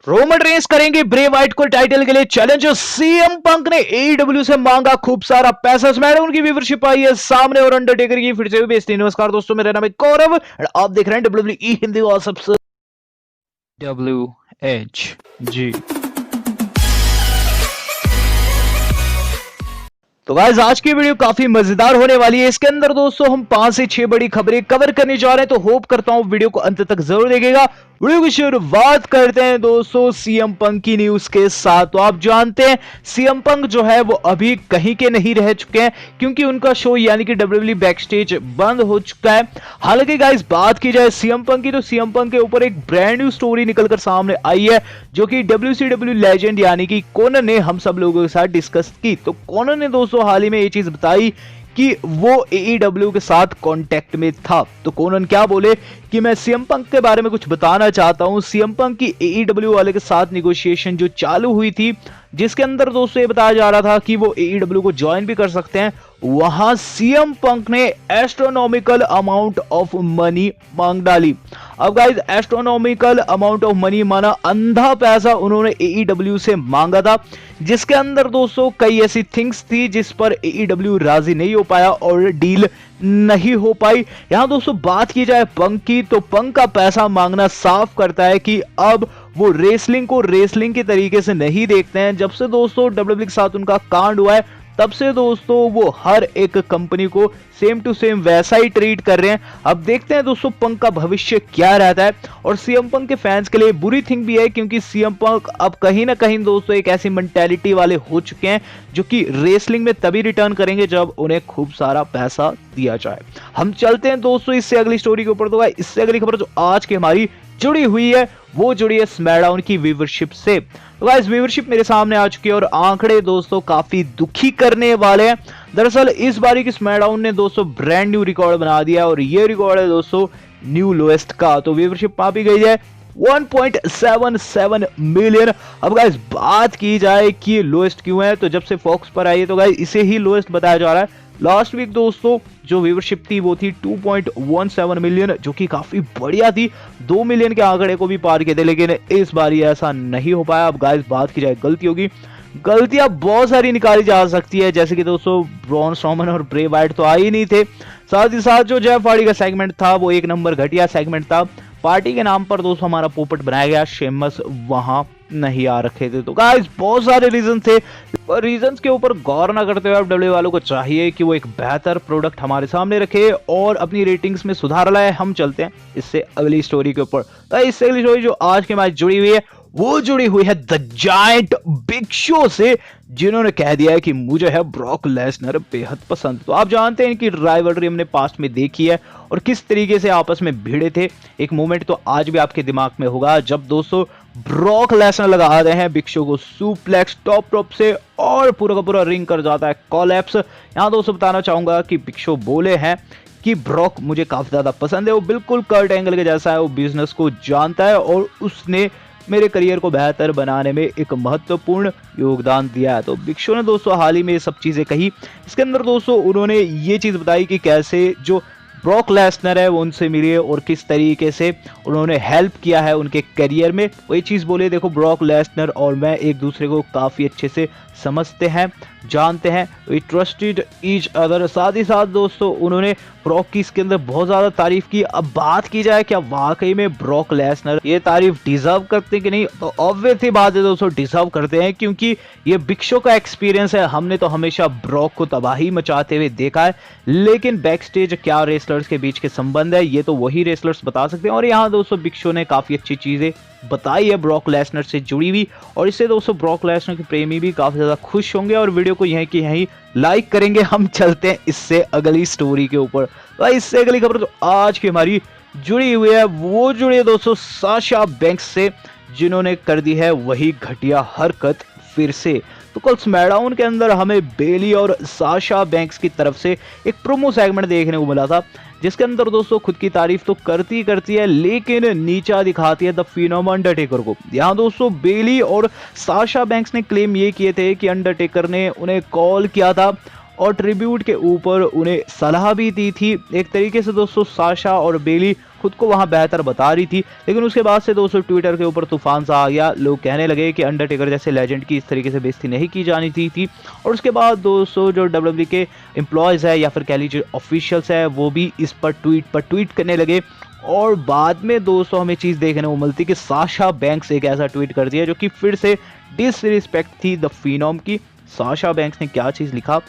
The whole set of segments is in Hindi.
रोमन रेंस करेंगे ब्रे वाइट को टाइटल के लिए चैलेंज। सीएम पंक ने एईडब्ल्यू से मांगा खूब सारा पैसा। स्मैकडाउन की व्यूअरशिप आई है सामने और अंडरटेकर की फिर से भी बेइज्जती। नमस्कार दोस्तों, मेरा नाम है गौरव और आप देख रहे हैं डब्ल्यूडब्ल्यूई हिंदी और सबसे WHG। तो गाइस आज की वीडियो काफी मजेदार होने वाली है। इसके अंदर दोस्तों हम 5 से 6 बड़ी खबरें कवर करने जा रहे हैं, तो होप करता हूं वीडियो को अंत तक जरूर देखिएगा। वीडियो की शुरुआत करते हैं दोस्तों सीएम पंक की न्यूज के साथ। तो आप जानते हैं सीएम पंक जो है वो अभी कहीं के नहीं रह चुके हैं, क्योंकि उनका शो यानी कि डब्ल्यूडब्ल्यूई बैकस्टेज बंद हो चुका है। हालांकि गाइस बात की जाए सीएम पंक की, तो सीएम पंक के ऊपर एक ब्रांड न्यू स्टोरी निकलकर सामने आई है, जो कि WCW लेजेंड यानी कि कोनन ने हम सब लोगों के साथ डिस्कस की। तो कोनन ने दोस्तों हाल ही में ये चीज बताई कि वो AEW के साथ कांटेक्ट में था। तो कोनन क्या बोले कि मैं सीएम पंक के बारे में कुछ बताना चाहता हूं। सीएम पंक की AEW वाले के साथ निगोशिएशन जो चालू हुई थी, जिसके अंदर दोस्तों ये बताया जा रहा था कि वो AEW को ज्वाइन भी कर सकते हैं, वहां सीएम पंक ने एस्ट्रोनॉमिकल अमाउंट ऑफ मनी मांग डाली। अब guys astronomical amount of money माना अंधा पैसा उन्होंने AEW से मांगा था, जिसके अंदर दोस्तों कई ऐसी थिंग्स थी जिस पर AEW राजी नहीं हो पाया और डील नहीं हो पाई। यहां दोस्तों बात की जाए पंक की, तो पंक का पैसा मांगना साफ करता है कि अब वो रेसलिंग को रेसलिंग के तरीके से नहीं देखते हैं। जब से दोस्तों WWE के साथ उनका कांड हुआ है, तब से दोस्तों वो हर एक कंपनी को सेम टू सेम वैसा ही ट्रीट कर रहे हैं। अब देखते हैं दोस्तों पंक का भविष्य क्या रहता है। और सीएम पंक के फैंस के लिए बुरी थिंग भी है, क्योंकि सीएम पंक अब कहीं ना कहीं दोस्तों एक ऐसी मेंटालिटी वाले हो चुके हैं जो कि रेसलिंग में तभी रिटर्न करेंगे जब उन्हें खूब सारा पैसा दिया जाए। हम चलते हैं दोस्तों इससे अगली स्टोरी के ऊपर। तो इससे अगली खबर जो आज की हमारी जुड़ी हुई है वो जुड़ी है स्मैकडाउन की व्यूअरशिप से। तो गाइस व्यूअरशिप मेरे सामने आ चुकी है और आंकड़े दोस्तों काफी दुखी करने वाले हैं। दरअसल इस बारी की स्मैकडाउन ने दोस्तों ब्रांड न्यू रिकॉर्ड बना दिया और ये रिकॉर्ड है दोस्तों न्यू लोएस्ट का। तो व्यूअरशिप मापी गई है 1.77 मिलियन। अब गाइस बात की जाए कि ये लोएस्ट क्यों है, तो जब से फॉक्स पर आई है तो गाइस इसे ही लोएस्ट बताया जा रहा है। लास्ट वीक दोस्तों जो व्यूअरशिप थी वो थी 2.17 मिलियन, जो कि काफी बढ़िया थी। 2 मिलियन के आंकड़े को भी पार किए थे, लेकिन इस बार ऐसा नहीं हो पाया। अब गाइस बात की जाए गलती होगी, गलतियां बहुत सारी निकाली जा सकती है, जैसे कि दोस्तों ब्रॉन स्ट्रोमन और ब्रे वाइट तो आ ही नहीं थे। साथ ही साथ जो जेफ हार्डी का सेगमेंट था वो एक नंबर घटिया सेगमेंट था। पार्टी के नाम पर दोस्तों हमारा पोपट बनाया गया, शेमस वहां नहीं आ रखे थे। तो गाइस बहुत सारे रीजन थे, और रीजंस के ऊपर गौर ना करते हुए अब डब्ल्यू वालों को चाहिए कि वो एक बेहतर प्रोडक्ट हमारे सामने रखे और अपनी रेटिंग्स में सुधार लाए। हम चलते हैं इससे अगली स्टोरी के ऊपर। तो इससे अगली स्टोरी जो आज के मैच जुड़ी हुई है वो जुड़ी हुई है द जायंट बिग शो से, जिन्होंने कह दिया है कि मुझे है ब्रॉक लेसनर बेहद पसंद। तो आप जानते हैं कि राइवलरी हमने पास्ट में देखी है और किस तरीके से आपस में भिड़े थे। एक मोमेंट तो आज भी आपके दिमाग में होगा जब दोस्तों ब्रॉक लेसनर लगा रहे हैं बिग शो को सुप्लेक्स टॉप टॉप से और पूरा का पूरा रिंग कर जाता है कोलैप्स। यहां दोस्तों बताना चाहूंगा कि बिग शो बोले हैं कि ब्रॉक मुझे काफी ज्यादा पसंद है, वो बिल्कुल कर्ट एंगल के जैसा है, वो बिजनेस को जानता है और उसने मेरे करियर को बेहतर बनाने में एक महत्वपूर्ण योगदान दिया है। तो बिग शो ने दोस्तों हाल ही में ये सब चीजें कही। इसके अंदर दोस्तों उन्होंने ये चीज बताई कि कैसे जो ब्रॉक लेसनर है वो उनसे मिले और किस तरीके से उन्होंने हेल्प किया है उनके करियर में। वो ये चीज बोले, देखो ब्रॉक लेसनर और मैं एक दूसरे को काफी अच्छे से समझते हैं, जानते हैं, वी ट्रस्टेड ईच अदर। साथ ही साथ दोस्तों उन्होंने ब्रॉक की इसके अंदर बहुत ज्यादा तारीफ की। अब बात की जाए क्या वाकई में ब्रॉक लेसनर ये तारीफ डिजर्व करते हैं कि नहीं, तो ऑब्वियस ही बात है दोस्तों डिजर्व करते हैं, क्योंकि ये बिग शो का एक्सपीरियंस है। हमने तो हमेशा ब्रॉक को तबाही मचाते हुए देखा है, लेकिन बैक स्टेज क्या रेसलर्स के बीच के संबंध है ये तो वही रेसलर्स बता सकते हैं। और यहाँ दोस्तों बिग शो ने काफी अच्छी चीजें बताई है ब्रॉक लेसनर से जुड़ी हुई, और इससे दोस्तों ब्रॉक लेसनर के प्रेमी भी काफी ज्यादा खुश होंगे और वीडियो को यहीं की यहीं लाइक करेंगे। हम चलते हैं इससे अगली स्टोरी के ऊपर। तो इससे अगली खबर जो आज की हमारी जुड़ी हुई है वो जुड़ी है दोस्तों साशा बैंक्स से, जिन्होंने कर दी है वही घटिया हरकत फिर से। तो कल स्मैकडाउन के अंदर हमें बेली और साशा बैंक्स की तरफ से एक प्रोमो सेगमेंट देखने को मिला था, जिसके अंदर दोस्तों खुद की तारीफ तो करती है लेकिन नीचा दिखाती है द फिनोम अंडरटेकर को। यहाँ दोस्तों बेली और साशा बैंक्स ने क्लेम ये किए थे कि अंडरटेकर ने उन्हें कॉल किया था और ट्रिब्यूट के ऊपर उन्हें सलाह भी दी थी। एक तरीके से दोस्तों साशा और बेली खुद को वहां बेहतर बता रही थी, लेकिन उसके बाद से दोस्तों ट्विटर के ऊपर तूफान सा आ गया। लोग कहने लगे कि अंडरटेकर जैसे लेजेंड की इस तरीके से बेइज्जती नहीं की जानी थी। और उसके बाद दोस्तों जो WWE के एम्प्लॉयज है या फिर कह लीजिए ऑफिशियल्स है वो भी इस पर ट्वीट करने लगे। और बाद में दोस्तों हमें चीज देखने को मिलती कि साशा बैंक्स एक ऐसा ट्वीट कर दिया जो कि फिर से डिसरिस्पेक्ट थी द फिनोम की। साशा बैंक्स ने क्या चीज लिखा?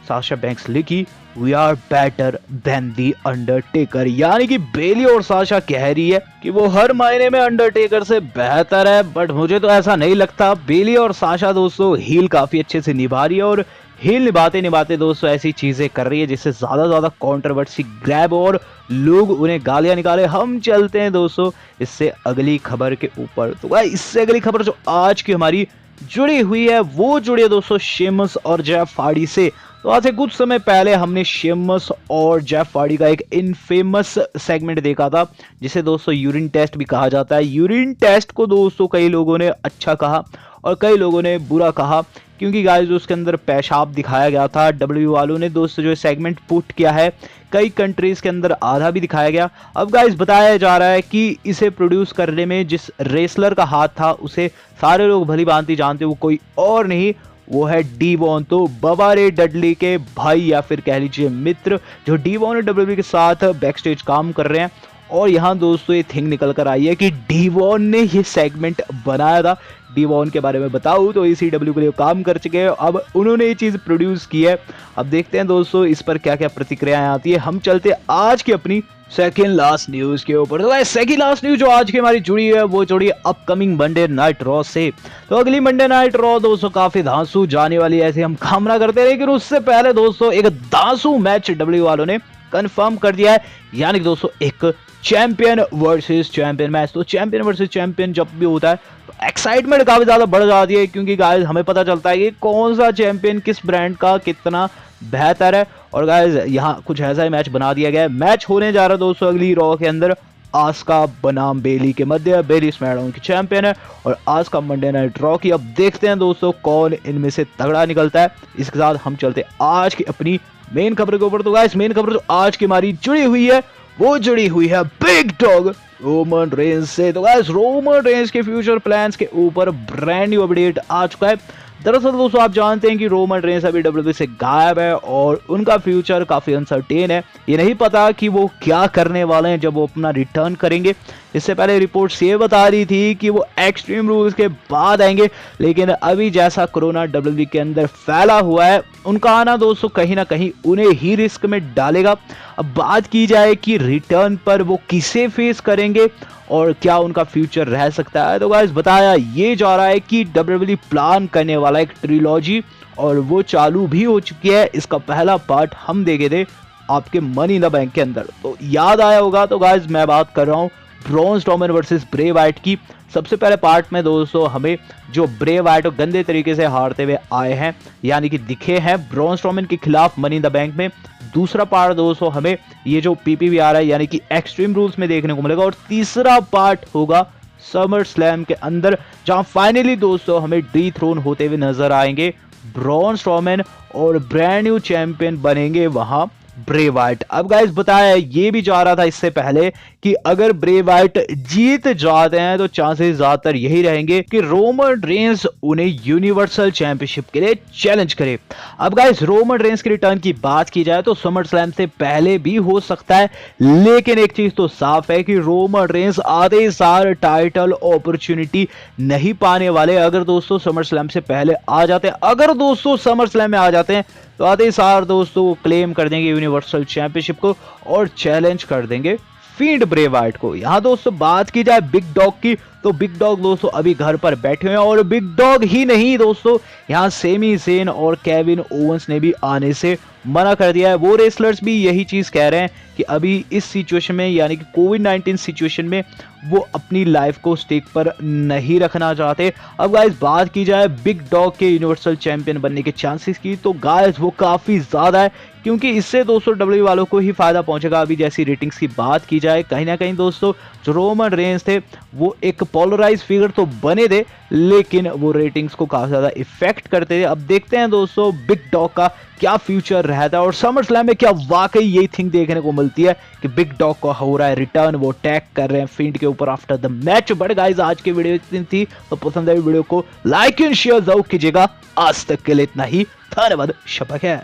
साशा बैंक्स लिखी we are better than the Undertaker, यानी कि बेली और साशा कह रही है कि वो हर मायने में अंडरटेकर से बेहतर है। बट मुझे तो ऐसा नहीं लगता। बेली और साशा दोस्तों हील काफी अच्छे से निभा रही है और हील निभाते निभाते दोस्तों ऐसी चीजें कर रही है जिससे ज्यादा कंट्रोवर्सी ग्रैब और लोग उन्हें गालियां निकाले। हम चलते हैं दोस्तों इससे अगली खबर के ऊपर। तो भाई इससे अगली खबर जो आज की हमारी जुड़ी हुई है वो जुड़ी है दोस्तों शेमस और जेफ हार्डी से। तो आज से कुछ समय पहले हमने शेमस और जेफ हार्डी का एक इनफेमस सेगमेंट देखा था जिसे दोस्तों यूरिन टेस्ट भी कहा जाता है। यूरिन टेस्ट को दोस्तों कई लोगों ने अच्छा कहा और कई लोगों ने बुरा कहा, क्योंकि गाइस उसके अंदर पेशाब दिखाया गया था। डब्ल्यू वालों ने दोस्तों जो सेगमेंट पुट किया है कई कंट्रीज के अंदर आधा भी दिखाया गया। अब गाइस बताया जा रहा है कि इसे प्रोड्यूस करने में जिस रेसलर का हाथ था उसे सारे लोग भली भांति जानते, वो कोई और नहीं वो है डीवॉन। तो बबा रे डडली के भाई या फिर कह लीजिए मित्र जो डीवॉन और डब्ल्यूडब्ल्यूई के साथ बैकस्टेज काम कर रहे हैं। और यहाँ दोस्तों ये थिंग निकल कर आई है कि डीवॉन ने ये सेगमेंट बनाया था। डीवॉन के बारे में बताऊं तो ECW के लिए काम कर चुके हैं, अब उन्होंने ये चीज प्रोड्यूस की है। अब देखते हैं दोस्तों इस पर क्या क्या प्रतिक्रियाएं आती है। हम चलते आज की अपनी सेकंड लास्ट न्यूज के ऊपर। तो सेकंड लास्ट न्यूज जो आज की हमारी जुड़ी है वो जुड़ी है अपकमिंग मंडे नाइट रॉ से। तो अगली मंडे नाइट रॉ दोस्तों काफी धांसू जाने वाली है ऐसे हम कामना करते हैं, लेकिन उससे पहले दोस्तों एक धांसू मैच डब्ल्यू वालों ने कंफर्म कर दिया है, यानी कि दोस्तों एक चैंपियन वर्सेस चैंपियन मैच। तो चैंपियन वर्सेस चैंपियन जब भी होता है तो एक्साइटमेंट काफी ज्यादा बढ़ जाती है, क्योंकि गाइस हमें पता चलता है कि कौन सा चैंपियन किस ब्रांड का कितना बेहतर है। और गाइस यहाँ कुछ ऐसा ही मैच बना दिया गया है। मैच होने जा रहा है दोस्तों अगली रॉ के अंदर आस्का बनाम बेली के मध्य। बेली स्मैकडाउन की चैंपियन है और आस्का मंडे नाइट रॉ की। अब देखते हैं दोस्तों कौन इनमें से तगड़ा निकलता है। इसके साथ हम चलते आज की अपनी मेन खबर के ऊपर। तो गाइस मेन खबर जो आज की हमारी जुड़ी हुई है वो जुड़ी हुई है बिग डॉग रोमन रेंज से। तो गाइस रोमन रेंज के फ्यूचर प्लान्स के ऊपर ब्रांड न्यू अपडेट आ चुका है। दरअसल दोस्तों आप जानते हैं कि रोमन रेंज अभी डब्ल्यूडब्ल्यूई से गायब है और उनका फ्यूचर काफी अनसर्टेन है। ये नहीं पता कि वो क्या करने वाले हैं जब वो अपना रिटर्न करेंगे। इससे पहले रिपोर्ट्स ये बता रही थी कि वो एक्सट्रीम रूल्स के बाद आएंगे, लेकिन अभी जैसा कोरोना डब्ल्यूडब्ल्यूई के अंदर फैला हुआ है उनका आना दोस्तों कहीं ना कहीं उन्हें ही रिस्क में डालेगा। अब बात की जाए कि रिटर्न पर वो किसे फेस करेंगे और क्या उनका फ्यूचर रह सकता है। तो गाइस बताया ये जा रहा है कि डब्ल्यूडब्ल्यूई प्लान करने वाला एक ट्रिलॉजी और वो चालू भी हो चुकी है। इसका पहला पार्ट हम देखे थे आपके मनी इन द बैंक के अंदर, तो याद आया होगा। तो गाइस मैं बात कर रहा हूँ Braun Strowman versus Bray Wyatt की। सबसे पहले पार्ट में दोस्तों हमें जो ब्रे वाइट गंदे तरीके से हारते हुए आए हैं यानी कि दिखे हैं ब्रॉन स्ट्रोमन के खिलाफ मनी इन द बैंक में। दूसरा पार्ट दोस्तों हमें ये जो PPV आ रहा है यानी कि एक्सट्रीम रूल्स में देखने को मिलेगा। और तीसरा पार्ट होगा समर स्लैम के अंदर, जहां फाइनली दोस्तों हमें डीथ्रोन होते हुए नजर आएंगे ब्रॉन स्ट्रोमन और ब्रांड न्यू चैंपियन बनेंगे वहां ब्रे वाइट। अब गाइस बताया ये भी जा रहा था इससे पहले कि अगर ब्रे वाइट जीत जाते हैं तो चांसेस ज्यादातर यही रहेंगे कि रोमन रेंस उन्हें यूनिवर्सल चैंपियनशिप के लिए चैलेंज करे। अब गाइस रोमन रेंस के रिटर्न की बात की जाए तो समर स्लैम से पहले भी हो सकता है, लेकिन एक चीज तो साफ है कि रोमन रेंस आधे साल टाइटल अपॉर्चुनिटी नहीं पाने वाले। अगर दोस्तों समर स्लैम से पहले आ जाते हैं, अगर दोस्तों समर स्लैम में आ जाते हैं तो आधे साल दोस्तों वो क्लेम कर देंगे यूनिवर्सल चैंपियनशिप को और चैलेंज कर देंगे फील्ड ब्रे वाइट को। यहाँ दोस्तों बात की जाए बिग डॉग की तो बिग डॉग दोस्तों अभी घर पर बैठे हुए हैं और बिग डॉग ही नहीं दोस्तों यहाँ सेमी ज़ेन और केविन ओवेंस ने भी आने से मना कर दिया है। वो रेसलर्स भी यही चीज कह रहे हैं कि अभी इस सिचुएशन में यानी कि कोविड-19 सिचुएशन में वो अपनी लाइफ को स्टेक पर नहीं रखना चाहते। अब गाइस बात की जाए बिग डॉग के यूनिवर्सल चैंपियन बनने के चांसेस की तो गाइस वो काफी ज्यादा है, क्योंकि इससे दोस्तों डब्ल्यू वालों को ही फायदा पहुंचेगा। अभी जैसी रेटिंग्स की बात की जाए, कहीं ना कहीं दोस्तों जो रोमन रेंस थे वो एक पोलराइज फिगर तो बने थे, लेकिन वो रेटिंग्स को काफी ज्यादा इफेक्ट करते थे। अब देखते हैं दोस्तों बिग डॉग का क्या फ्यूचर रहता है और समर स्लैम में क्या वाकई यही थिंग देखने को मिलती है कि बिग डॉग को हो रहा है रिटर्न, वो टैग कर रहे हैं फिंड के ऊपर after the match. But guys आज की वीडियो इतनी थी, तो पसंद आई वीडियो को लाइक एंड शेयर जरूर कीजिएगा। आज तक के लिए इतना ही, धन्यवाद, शपथ है।